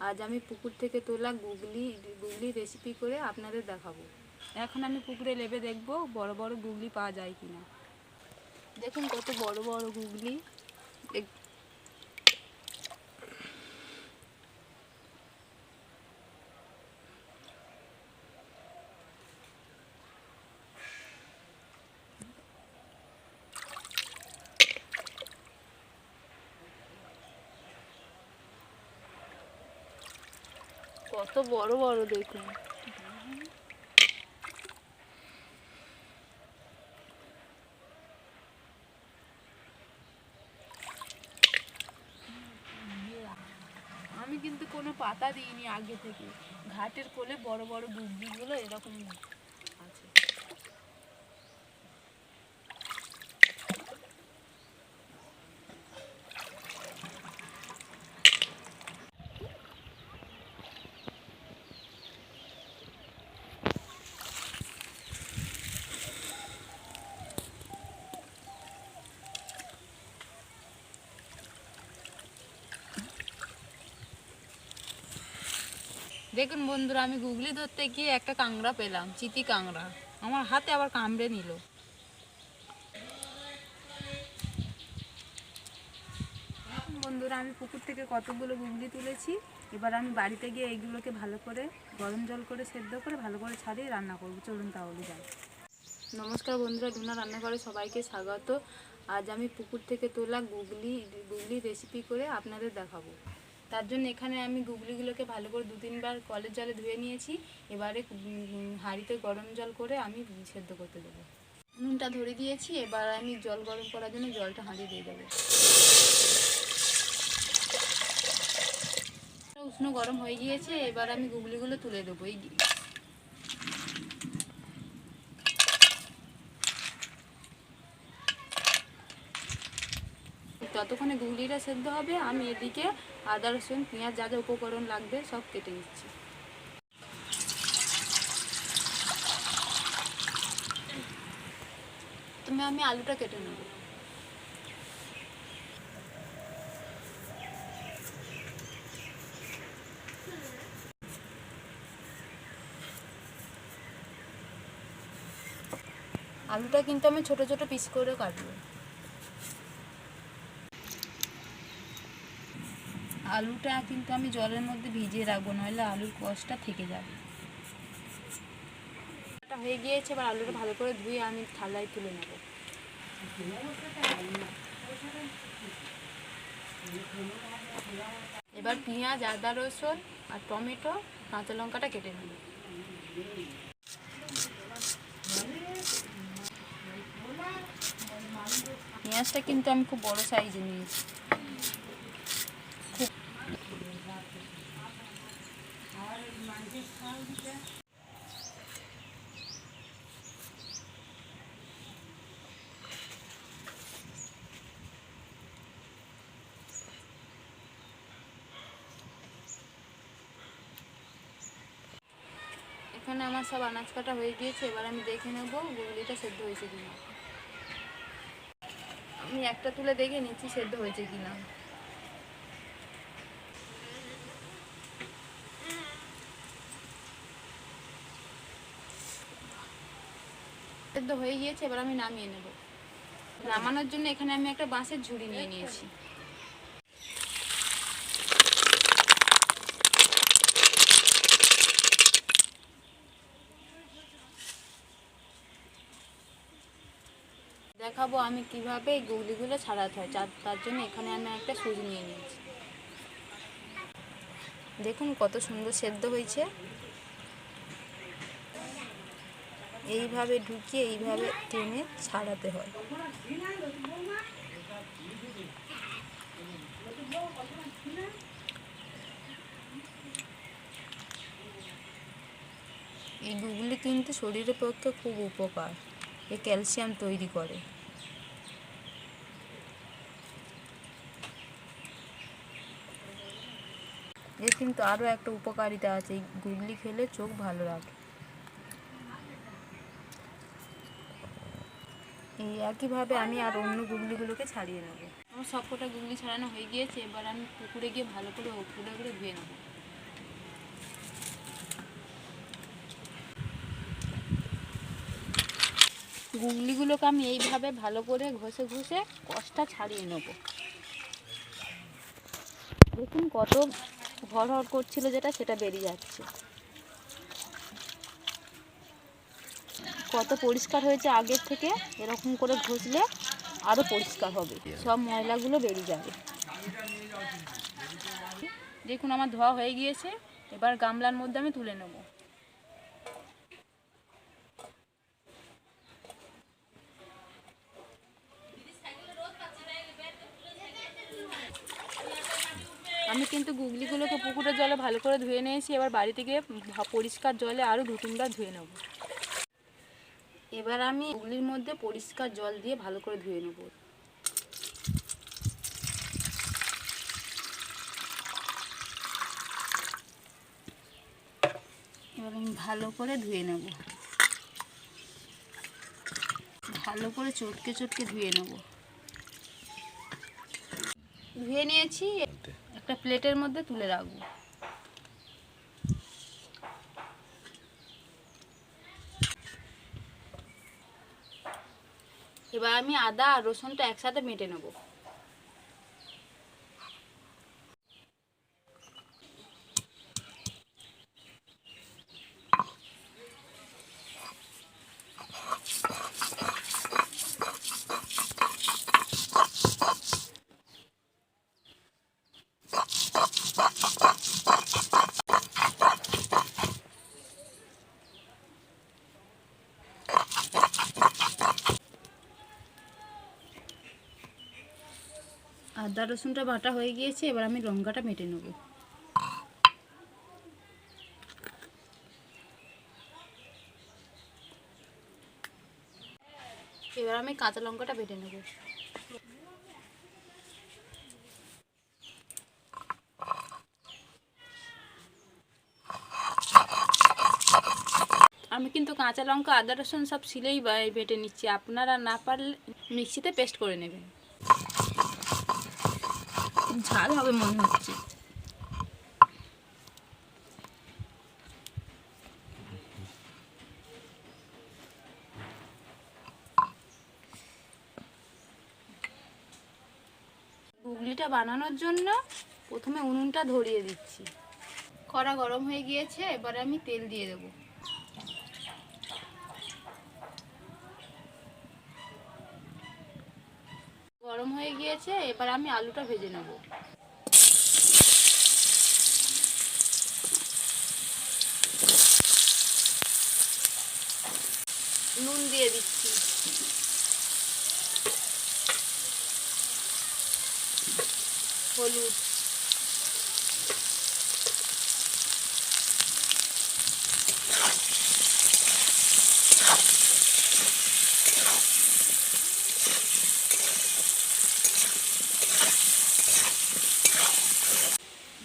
আজ আমি পুকুর থেকে তোলা গুগলি রেসিপি করে আপনাদের দেখাবো। এখন আমি পুকুরে নেমে দেখব বড় বড় গুগলি পাওয়া যায় কিনা। দেখুন কত বড় বড় গুগলি। কত বড় বড় দেখুন। আমি কিন্তু কোনো পাতা দিইনি আগে থেকে। ঘাটের কোলে বড় বড় গুগলিগুলো এরকম আছে। দেখুন বন্ধুরা, আমি গুগলি ধরতে গিয়ে একটা কাঁকড়া পেলাম, চিতি কাঁকড়া। আমার হাতে আবার কামড়ে নিল। বন্ধুরা, আমি পুকুর থেকে কতগুলো গুগলি তুলেছি। এবার আমি বাড়িতে গিয়ে এইগুলোকে ভালো করে গরম জল করে সেদ্ধ করে ভালো করে ছাড়িয়ে রান্না করবো। চলুন তাহলে যাই। নমস্কার বন্ধুরা, ডোনার রান্নাঘরে সবাইকে স্বাগত। আজ আমি পুকুর থেকে তোলা গুগলি রেসিপি করে আপনাদের দেখাবো। তার জন্য এখানে আমি গুগলিগুলোকে ভালো করে 2-3 বার কলের জলে ধুয়ে নিয়েছি। এবারে হাঁড়িতে গরম জল করে আমি সেদ্ধ করতে দেবো। নুনটা ধরে দিয়েছি। এবার আমি জল গরম করার জন্য জলটা হাঁড়ি দিয়ে দেবো। উষ্ণ গরম হয়ে গিয়েছে। এবার আমি গুগলিগুলো তুলে দেবো। ততক্ষণে গুগলিটা সেদ্ধ হবে। আমি এদিকে আদা রসুন পেঁয়াজ যা যা উপকরণ লাগবে সব কেটে নিচ্ছি। আমি আলুটা কেটে নেব। আলুটা কিন্তু আমি ছোট ছোট পিস করে কাটবো। আলুটা কিন্তু আমি জলের মধ্যে ভিজিয়ে রাখবো, নইলে আলুর কষটা থেকে যাবে। এটা হয়ে গিয়েছে। এবার আলুটা ভালো করে ধুয়ে আমি থালায় তুলে নেব। এবার পেঁয়াজ আদা রসুন আর টমেটো কাঁচা লঙ্কাটা কেটে নেব। পেঁয়াজটা কিন্তু আমি খুব বড় সাইজে নিয়েছি। এখানে আমার সব আনাজ কাটা হয়ে গিয়েছে। এবার আমি দেখে নেব গুগলিটা সেদ্ধ হয়েছে কিনা। আমি একটা তুলে দেখে নিচ্ছি সেদ্ধ হয়েছে কিনা। সেদ্ধ হয়ে গিয়েছে। এবার আমি নামিয়ে নেব। নামানোর জন্য এখানে আমি একটা বাঁশের ঝুড়ি নিয়ে নিয়েছি। দেখাবো আমি কিভাবে এই গুগলিগুলো ছাড়াতে হয়। তার জন্য এখানে আমি একটা সুজি নিয়ে নিয়েছি। দেখুন কত সুন্দর সেদ্ধ হয়েছে। এইভাবে ঢুকিয়ে এইভাবে টেনে ছাড়াতে হয়। এই গুগলি কিন্তু শরীরের পক্ষে খুব উপকার। এ ক্যালসিয়াম তৈরি করে। এর কিন্তু আরও একটা উপকারিতা আছে। এই গুগলি খেলে চোখ ভালো রাখে। এই একইভাবে আমি আর অন্য গুগলিগুলোকে ছাড়িয়ে নেব। আমার সবকটা গুগলি ছাড়ানো হয়ে গিয়েছে। এবার আমি পুকুরে গিয়ে ভালো করে উপরে ধুয়ে নেব। গুগলিগুলোকে আমি এইভাবে ভালো করে ঘষে ঘষে কষটা ছাড়িয়ে নেব। দেখুন কত হড়হড় করছিল যেটা, সেটা বেরিয়ে যাচ্ছে। কত পরিষ্কার হয়েছে আগের থেকে। এরকম করে ঘষলে আরও পরিষ্কার হবে, সব ময়লাগুলো বেরিয়ে যাবে। দেখুন আমার ধোয়া হয়ে গিয়েছে। এবার গামলার মধ্যে আমি তুলে নেব। আমি কিন্তু গুগলিগুলোকে পুকুরের জলে ভালো করে ধুয়ে নিয়েছি। এবার বাড়িতে গিয়ে পরিষ্কার জলে আরও 2-3 বার ধুয়ে নেব। এবার আমি গুগলির মধ্যে পরিষ্কার জল দিয়ে ভালো করে ধুয়ে নেব। এবার আমি ভালো করে ধুয়ে নেব, ভালো করে চটকে চটকে ধুয়ে নেব। ধুয়ে নিয়েছি, একটা প্লেটের মধ্যে তুলে রাখবো। এবার আমি আদা আর রসুনটা একসাথে বেটে নেব। আদা রসুনটা বাটা হয়ে গিয়েছে। এবার আমি লঙ্কাটা মেটে নেব। এবার আমি কাঁচা লঙ্কাটা বেটে নেব। আমি কিন্তু কাঁচা লঙ্কা আদা রসুন সব শিলেই বেটে নিচ্ছি। আপনারা না পারলে মিক্সিতে পেস্ট করে নেবেন। খুব ঝাল হবে মনে হচ্ছে। গুগলিটা বানানোর জন্য প্রথমে উনুনটা ধরিয়ে দিচ্ছি। কড়া গরম হয়ে গিয়েছে। এবারে আমি তেল দিয়ে দেব। গরম হয়ে গিয়েছে। এবার আমি আলুটা ভেজে নেব। নুন দিয়ে দিচ্ছি, হলুদ,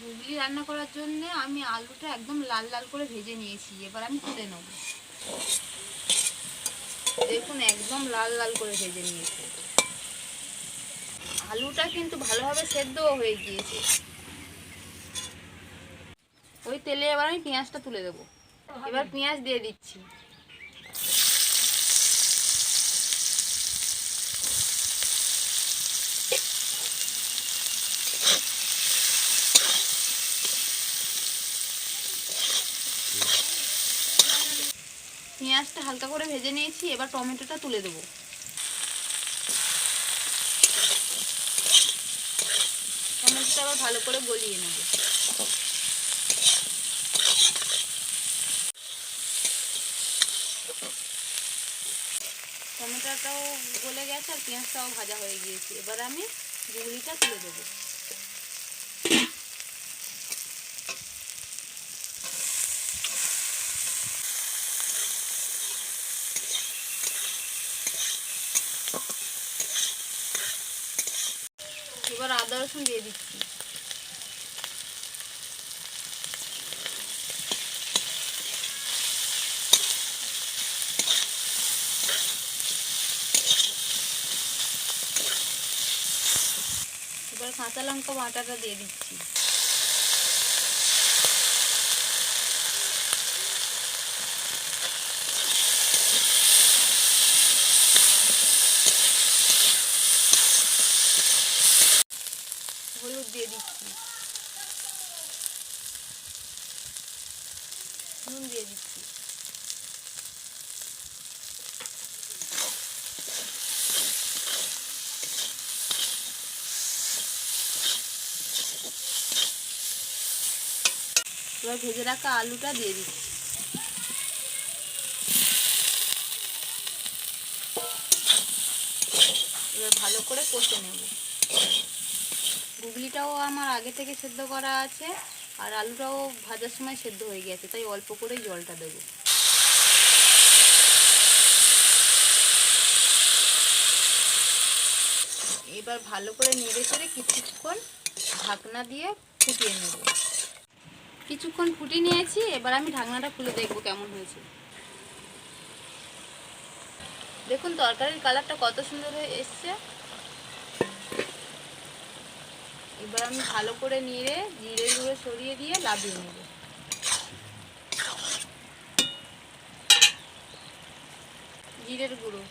গুগলি রান্না করার জন্য আমি আলুটা একদম লাল লাল করে ভেজে নিয়েছি। এবার আমি তুলে নেব। দেখুন একদম লাল লাল করে ভেজে নিয়েছি। আলুটা কিন্তু ভালোভাবে সেদ্ধও হয়ে গিয়েছে। ওই তেলে এবার আমি পেঁয়াজটা তুলে দেব। এবার পেঁয়াজ দিয়ে দিচ্ছি। পেঁয়াজটা হালকা করে ভেজে নিয়েছি। এবার টমেটোটা তুলে দেবো। টমেটোটা আবার ভালো করে গলিয়ে নেব। টমেটোটাও গলে গেছে আর পেঁয়াজটাও ভাজা হয়ে গিয়েছে। এবার আমি গুগলিটা তুলে দেবো। এবার আদা রসুন দিয়ে দিচ্ছি। এবার কাঁচা লঙ্কা বাটাটা দিয়ে দিচ্ছি। নুন দিয়ে দিচ্ছি। এবার ভেজে রাখা আলুটা দিয়ে দিচ্ছি। এবার ভালো করে কষে নেব। গুগলিটাও আমার আগে থেকে সেদ্ধ করা আছে, আর আলুটাও ভাজার সময় সেদ্ধ হয়ে গেছে, তাই অল্প করেই জলটা দেবো। এবার ভালো করে নেড়ে চেড়ে কিছুক্ষণ ঢাকনা দিয়ে ফুটিয়ে নেব। কিছুক্ষণ ফুটিয়ে নিয়েছি, এবার আমি ঢাকনাটা খুলে দেখবো কেমন হয়েছে। দেখুন তরকারির কালারটা কত সুন্দর হয়ে এসছে। এবার আমি ভালো করে নেড়ে জিরে গুঁড়ো ছড়িয়ে দিয়ে লাভিয়ে নেব। জিরের গুঁড়ো,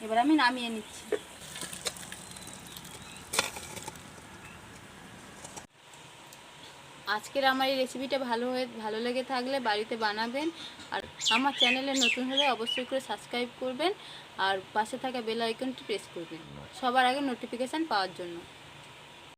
এবার আমি নামিয়ে নিচ্ছি। আজকের আমার এই রেসিপিটা ভালো লেগে থাকলে বাড়িতে বানাবেন, আর আমার চ্যানেলে নতুন হলে অবশ্যই করে সাবস্ক্রাইব করবেন, আর পাশে থাকা বেল আইকনটি প্রেস করবেন সবার আগে নোটিফিকেশান পাওয়ার জন্য।